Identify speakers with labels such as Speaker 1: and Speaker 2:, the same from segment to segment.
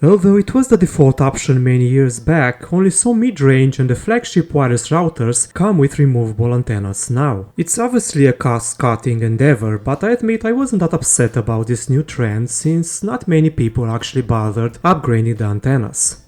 Speaker 1: Although it was the default option many years back, only some mid-range and the flagship wireless routers come with removable antennas now. It's obviously a cost-cutting endeavor, but I admit I wasn't that upset about this new trend since not many people actually bothered upgrading the antennas.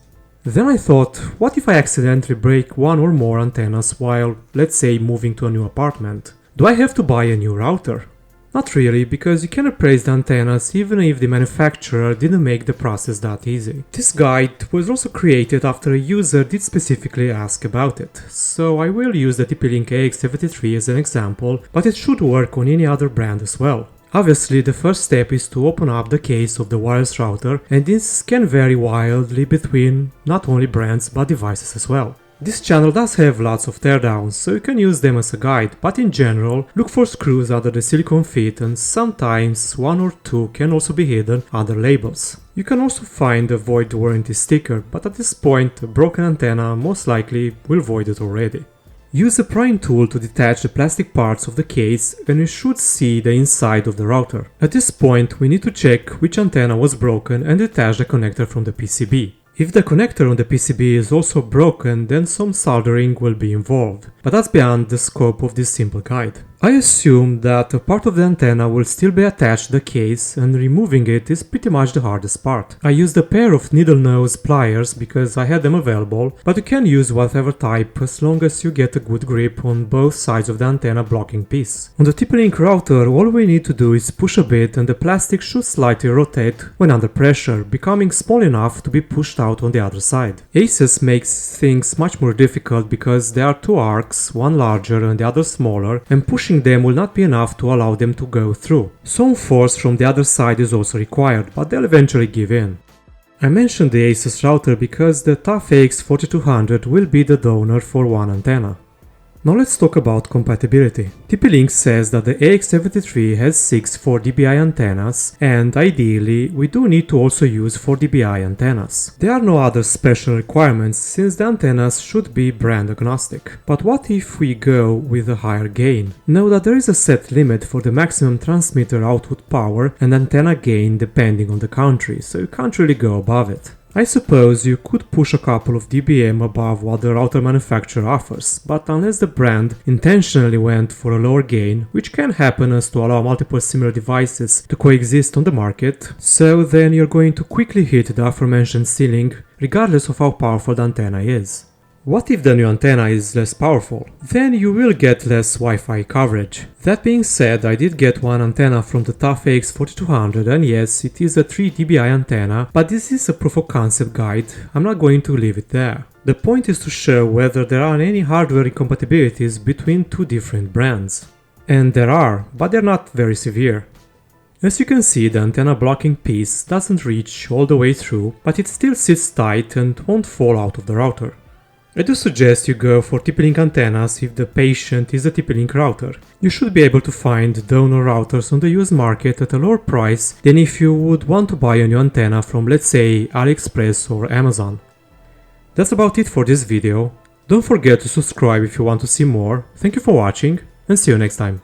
Speaker 1: Then I thought, what if I accidentally break one or more antennas while, let's say, moving to a new apartment? Do I have to buy a new router? Not really, because you can replace the antennas even if the manufacturer didn't make the process that easy. This guide was also created after a user did specifically ask about it, so I will use the TP-Link AX73 as an example, but it should work on any other brand as well. Obviously, the first step is to open up the case of the wireless router, and this can vary wildly between not only brands but devices as well. This channel does have lots of teardowns, so you can use them as a guide, but in general, look for screws under the silicone feet, and sometimes one or two can also be hidden under labels. You can also find a void warranty sticker, but at this point a broken antenna most likely will void it already. Use a prying tool to detach the plastic parts of the case and you should see the inside of the router. At this point we need to check which antenna was broken and detach the connector from the PCB. If the connector on the PCB is also broken, then some soldering will be involved, but that's beyond the scope of this simple guide. I assume that a part of the antenna will still be attached to the case and removing it is pretty much the hardest part. I used a pair of needle nose pliers because I had them available, but you can use whatever type as long as you get a good grip on both sides of the antenna blocking piece. On the TP-Link router, all we need to do is push a bit and the plastic should slightly rotate when under pressure, becoming small enough to be pushed out on the other side. ASUS makes things much more difficult because there are two arcs, one larger and the other smaller, and pushing them will not be enough to allow them to go through. Some force from the other side is also required, but they'll eventually give in. I mentioned the ASUS router because the TUF-AX4200 will be the donor for one antenna. Now let's talk about compatibility. TP-Link says that the AX73 has 6 4dBi antennas and ideally we do need to also use 4dBi antennas. There are no other special requirements since the antennas should be brand agnostic. But what if we go with a higher gain? Know that there is a set limit for the maximum transmitter output power and antenna gain depending on the country, so you can't really go above it. I suppose you could push a couple of dBm above what the router manufacturer offers, but unless the brand intentionally went for a lower gain, which can happen as to allow multiple similar devices to coexist on the market, so then you're going to quickly hit the aforementioned ceiling, regardless of how powerful the antenna is. What if the new antenna is less powerful? Then you will get less Wi-Fi coverage. That being said, I did get one antenna from the TUF-AX4200 and yes, it is a 3 dBi antenna, but this is a proof of concept guide, I'm not going to leave it there. The point is to show whether there are any hardware incompatibilities between two different brands. And there are, but they're not very severe. As you can see, the antenna blocking piece doesn't reach all the way through, but it still sits tight and won't fall out of the router. I do suggest you go for TP-Link antennas if the patient is a TP-Link router. You should be able to find donor routers on the used market at a lower price than if you would want to buy a new antenna from, let's say, AliExpress or Amazon. That's about it for this video. Don't forget to subscribe if you want to see more. Thank you for watching and see you next time.